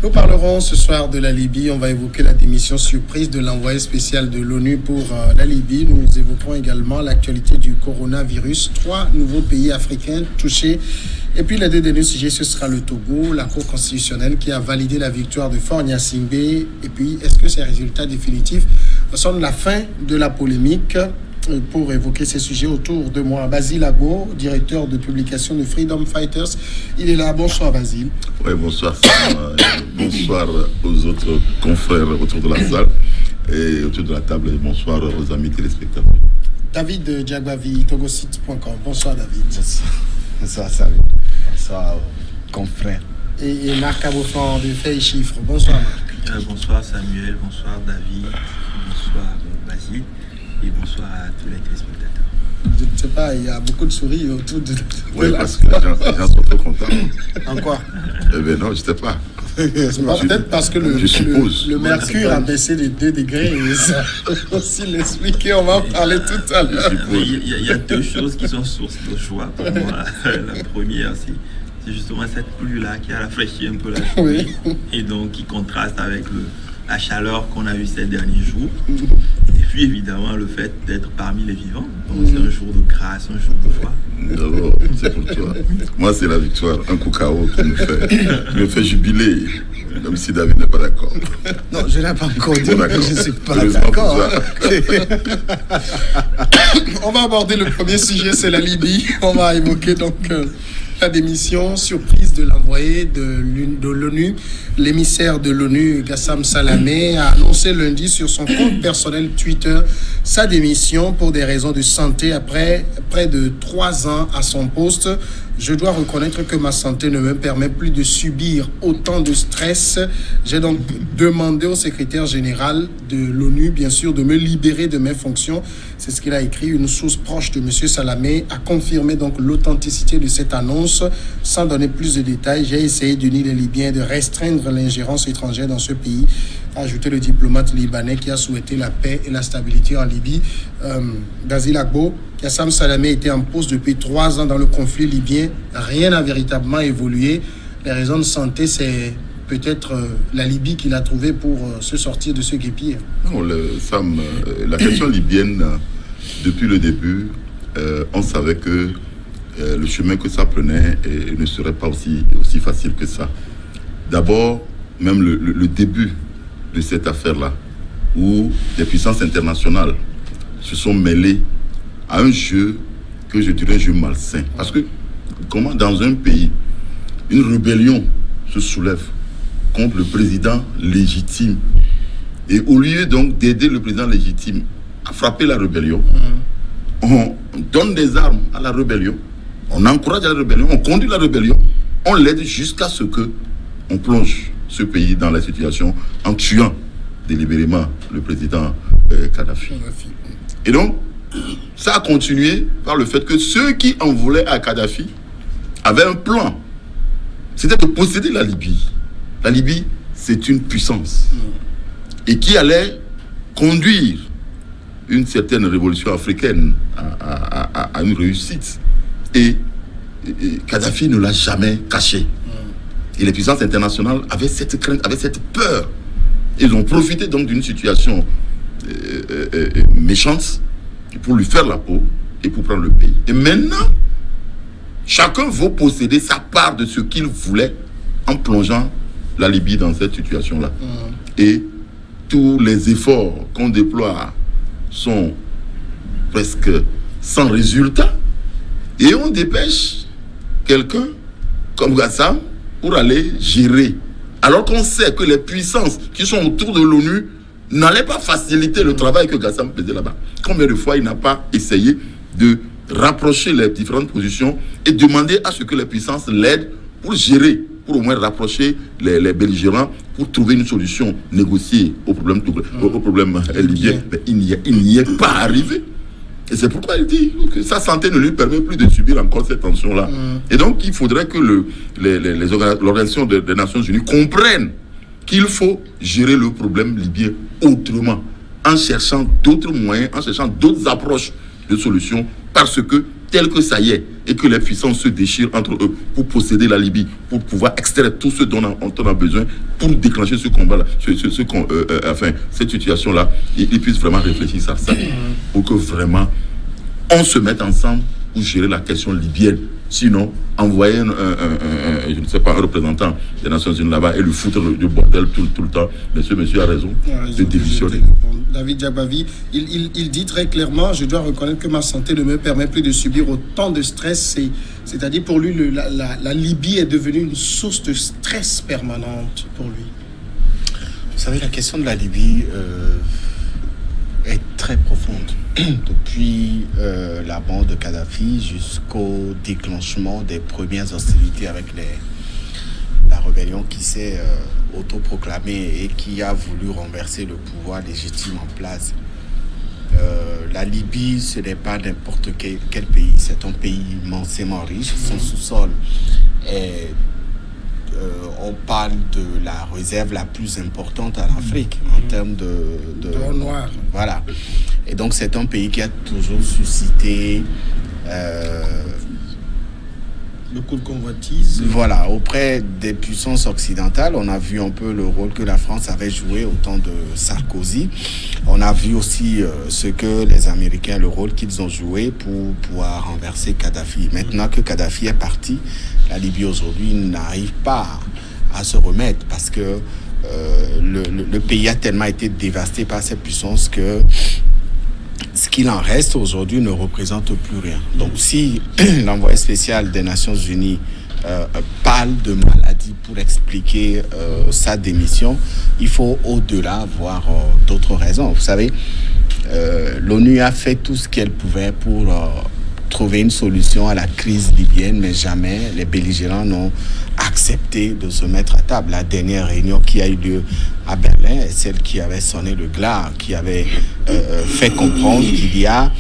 Nous parlerons ce soir de la Libye. On va évoquer la démission surprise de l'envoyé spécial de l'ONU pour la Libye. Nous évoquerons également l'actualité du coronavirus. 3 nouveaux pays africains touchés. Et puis, les 2 derniers sujets, ce sera le Togo, la Cour constitutionnelle qui a validé la victoire de Faure Gnassingbé. Et puis, est-ce que ces résultats définitifs sont la fin de la polémique? Pour évoquer ces sujets autour de moi, Basile Agbo, directeur de publication de Freedom Fighters. Il est là. Bonsoir, Basile. Oui, bonsoir. Bonsoir aux autres confrères autour de la salle et autour de la table. Et bonsoir aux amis téléspectateurs. David Djagbavi, togosite.com. Bonsoir, David. Bonsoir, salut. Bonsoir, confrères. Et Marc Abofan de Fait et Chiffres. Bonsoir, Marc. Bonsoir, Samuel. Bonsoir, David. Bonsoir, Basile. Et bonsoir à tous les téléspectateurs. Je ne sais pas, il y a beaucoup de souris autour de... Oui, parce que les gens sont trop contents. En quoi? Eh bien non, je ne sais pas. Peut-être parce que le mercure a baissé de 2 degrés et ça aussi l'expliquer. On va en parler tout à l'heure. Il y a 2 choses qui sont source de joie pour moi. La première, c'est justement cette pluie-là qui a rafraîchi un peu la journée. Oui. Et donc qui contraste avec la chaleur qu'on a eue ces derniers jours. Et puis évidemment le fait d'être parmi les vivants. Donc c'est un jour de grâce, un jour de joie. D'abord, c'est pour toi. Moi, c'est la victoire, un coup KO qui me fait jubiler, même si David n'est pas d'accord. Non, je n'ai pas encore dit que je ne suis pas d'accord. On va aborder le premier sujet, c'est la Libye. On va évoquer donc la démission surprise de l'envoyé de l'ONU. L'émissaire de l'ONU, Gassam Salamé, a annoncé lundi sur son compte personnel Twitter sa démission pour des raisons de santé après près de 3 ans à son poste. Je dois reconnaître que ma santé ne me permet plus de subir autant de stress. J'ai donc demandé au secrétaire général de l'ONU, bien sûr, de me libérer de mes fonctions. C'est ce qu'il a écrit. Une source proche de M. Salamé a confirmé donc l'authenticité de cette annonce. Sans donner plus de détails, j'ai essayé d'unir les Libyens et de restreindre l'ingérence étrangère dans ce pays, a ajouté le diplomate libanais qui a souhaité la paix et la stabilité en Libye. Basile Agbo, Gassam Salamé était en poste depuis 3 ans dans le conflit libyen. Rien n'a véritablement évolué. Les raisons de santé, c'est peut-être la Libye qu'il a trouvé pour se sortir de ce guépier. Non, Sam, la question libyenne, depuis le début, on savait que le chemin que ça prenait ne serait pas aussi facile que ça. D'abord, même le début de cette affaire-là, où des puissances internationales se sont mêlées à un jeu que je dirais un jeu malsain. Parce que comment dans un pays, une rébellion se soulève contre le président légitime, et au lieu donc d'aider le président légitime à frapper la rébellion, on donne des armes à la rébellion, on encourage la rébellion, on conduit la rébellion, on l'aide jusqu'à ce que on plonge ce pays dans la situation en tuant délibérément le président Kadhafi. Et donc, ça a continué par le fait que ceux qui en voulaient à Kadhafi avaient un plan. C'était de posséder la Libye. La Libye, c'est une puissance. Et qui allait conduire une certaine révolution africaine à une réussite. Et Kadhafi ne l'a jamais caché. Et les puissances internationales avaient cette crainte, avaient cette peur. Ils ont profité donc d'une situation méchante pour lui faire la peau et pour prendre le pays. Et maintenant, chacun veut posséder sa part de ce qu'il voulait en plongeant la Libye dans cette situation-là. Et tous les efforts qu'on déploie sont presque sans résultat. Et on dépêche quelqu'un comme Gassam pour aller gérer. Alors qu'on sait que les puissances qui sont autour de l'ONU n'allaient pas faciliter le travail que Gassam faisait là-bas. Combien de fois il n'a pas essayé de rapprocher les différentes positions et demander à ce que les puissances l'aident pour gérer, pour au moins rapprocher les belligérants, pour trouver une solution négociée au problème libyen. Mais il n'y est pas arrivé. Et c'est pourquoi il dit que sa santé ne lui permet plus de subir encore cette tension-là. Et donc, il faudrait que l'Organisation des Nations Unies comprenne qu'il faut gérer le problème libyen autrement, en cherchant d'autres moyens, en cherchant d'autres approches de solutions, parce que, tel que ça y est, et que les puissances se déchirent entre eux pour posséder la Libye, pour pouvoir extraire tout ce dont on a besoin pour déclencher ce combat-là, cette situation-là, ils puissent vraiment réfléchir à ça pour que vraiment on se mette ensemble pour gérer la question libyenne. Sinon, envoyer je ne sais pas, un représentant des Nations Unies là-bas et lui foutre du bordel tout le temps. Monsieur a raison de démissionner. David Djabavi, il dit très clairement, je dois reconnaître que ma santé ne me permet plus de subir autant de stress. C'est-à-dire pour lui, la Libye est devenue une source de stress permanente pour lui. Vous savez, la question de la Libye est très profonde. Depuis la mort de Kadhafi jusqu'au déclenchement des premières hostilités avec la rébellion qui s'est autoproclamée et qui a voulu renverser le pouvoir légitime en place. La Libye, ce n'est pas n'importe quel pays, c'est un pays immensément riche. Son sous-sol est... on parle de la réserve la plus importante en Afrique en termes de d'or noir. Voilà. Et donc c'est un pays qui a toujours suscité beaucoup de convoitises. Voilà, auprès des puissances occidentales. On a vu un peu le rôle que la France avait joué au temps de Sarkozy. On a vu aussi ce que les Américains, le rôle qu'ils ont joué pour pouvoir renverser Kadhafi. Maintenant que Kadhafi est parti, la Libye aujourd'hui n'arrive pas à se remettre parce que le pays a tellement été dévasté par ces puissances que ce qu'il en reste aujourd'hui ne représente plus rien. Donc si l'envoyé spécial des Nations Unies parle de maladie pour expliquer sa démission, il faut au-delà voir d'autres raisons. Vous savez, l'ONU a fait tout ce qu'elle pouvait pour trouver une solution à la crise libyenne, mais jamais les belligérants n'ont accepté de se mettre à table. La dernière réunion qui a eu lieu à Berlin est celle qui avait sonné le glas, qui avait fait comprendre qu'il y a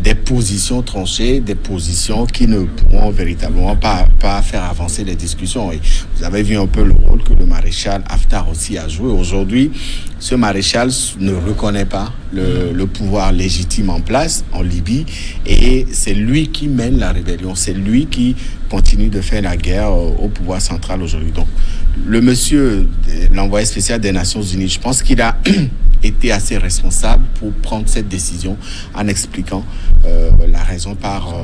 des positions tranchées, des positions qui ne pourront véritablement pas faire avancer les discussions. Et vous avez vu un peu le rôle que le maréchal Haftar aussi a joué. Aujourd'hui, ce maréchal ne reconnaît pas le pouvoir légitime en place en Libye et c'est lui qui mène la rébellion, c'est lui qui continue de faire la guerre au pouvoir central aujourd'hui. Donc, le monsieur, l'envoyé spécial des Nations Unies, je pense qu'il a été assez responsable pour prendre cette décision en expliquant la raison par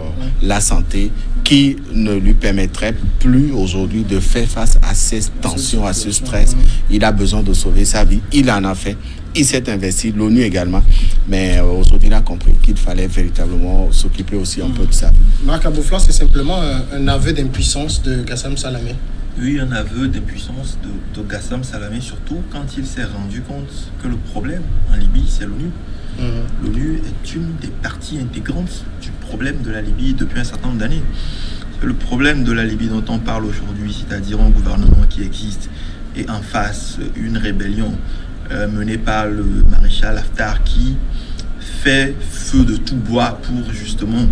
la santé qui ne lui permettrait plus aujourd'hui de faire face à ces tensions, à ce stress. Il a besoin de sauver sa vie, il en a fait. Il s'est investi, l'ONU également, mais aujourd'hui il a compris qu'il fallait véritablement s'occuper aussi un peu de ça. Marc Abouflan, c'est simplement un aveu d'impuissance de Gassam Salamé. Oui, un aveu d'impuissance de Gassam Salamé, surtout quand il s'est rendu compte que le problème en Libye, c'est l'ONU. L'ONU est une des parties intégrantes du problème de la Libye depuis un certain nombre d'années. Le problème de la Libye dont on parle aujourd'hui, c'est-à-dire un gouvernement qui existe et en face une rébellion menée par le maréchal Haftar qui fait feu de tout bois pour justement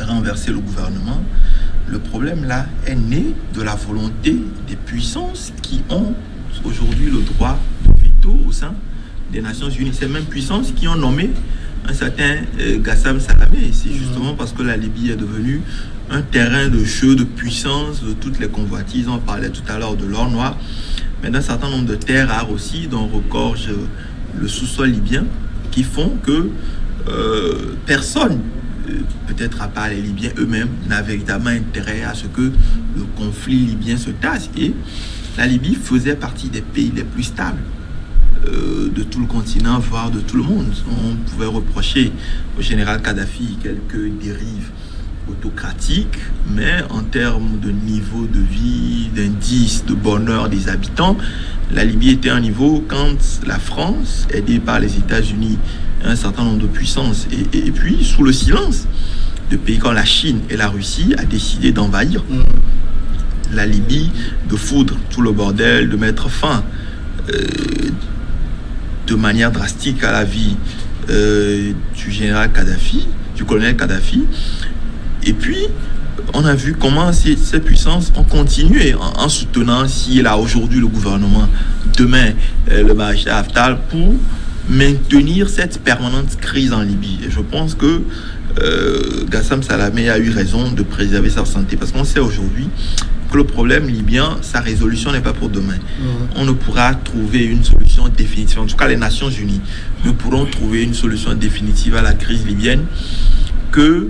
renverser le gouvernement. Le problème là est né de la volonté des puissances qui ont aujourd'hui le droit de veto au sein des Nations Unies. Ces mêmes puissances qui ont nommé un certain Gassam Salamé. C'est justement parce que la Libye est devenue un terrain de jeu de puissance de toutes les convoitises. On parlait tout à l'heure de l'or noir, mais d'un certain nombre de terres rares aussi dont regorge le sous-sol libyen, qui font que personne, peut-être à part les Libyens eux-mêmes, n'a véritablement intérêt à ce que le conflit libyen se tasse. Et la Libye faisait partie des pays les plus stables de tout le continent, voire de tout le monde. On pouvait reprocher au général Kadhafi quelques dérives autocratiques, mais en termes de niveau de vie, d'indice de bonheur des habitants, la Libye était à un niveau quand la France, aidée par les États-Unis, un certain nombre de puissances, et puis sous le silence de pays comme la Chine et la Russie, a décidé d'envahir la Libye, de foudre tout le bordel, de mettre fin de manière drastique à la vie du général Kadhafi, du colonel Kadhafi. Et puis, on a vu comment ces puissances ont continué en soutenant, s'il a aujourd'hui le gouvernement, demain le maréchal Haftar, pour maintenir cette permanente crise en Libye. Et je pense que Gassam Salamé a eu raison de préserver sa santé. Parce qu'on sait aujourd'hui que le problème libyen, sa résolution n'est pas pour demain. On ne pourra trouver une solution définitive. En tout cas, les Nations Unies ne pourront trouver une solution définitive à la crise libyenne que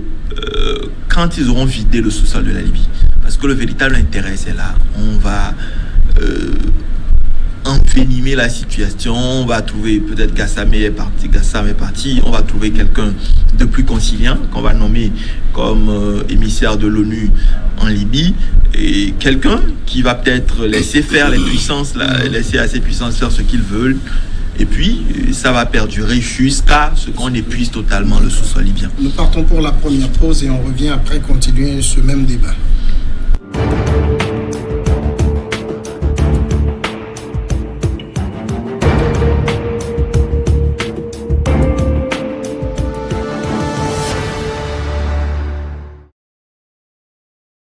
quand ils auront vidé le sous-sol de la Libye. Parce que le véritable intérêt, c'est là. On va envenimer la situation, on va trouver, peut-être Gassam est parti, on va trouver quelqu'un de plus conciliant qu'on va nommer comme émissaire de l'ONU en Libye, et quelqu'un qui va peut-être laisser faire les puissances, laisser à ces puissances faire ce qu'ils veulent, et puis ça va perdurer jusqu'à ce qu'on épuise totalement le sous-sol libyen. Nous partons pour la première pause et on revient après continuer ce même débat.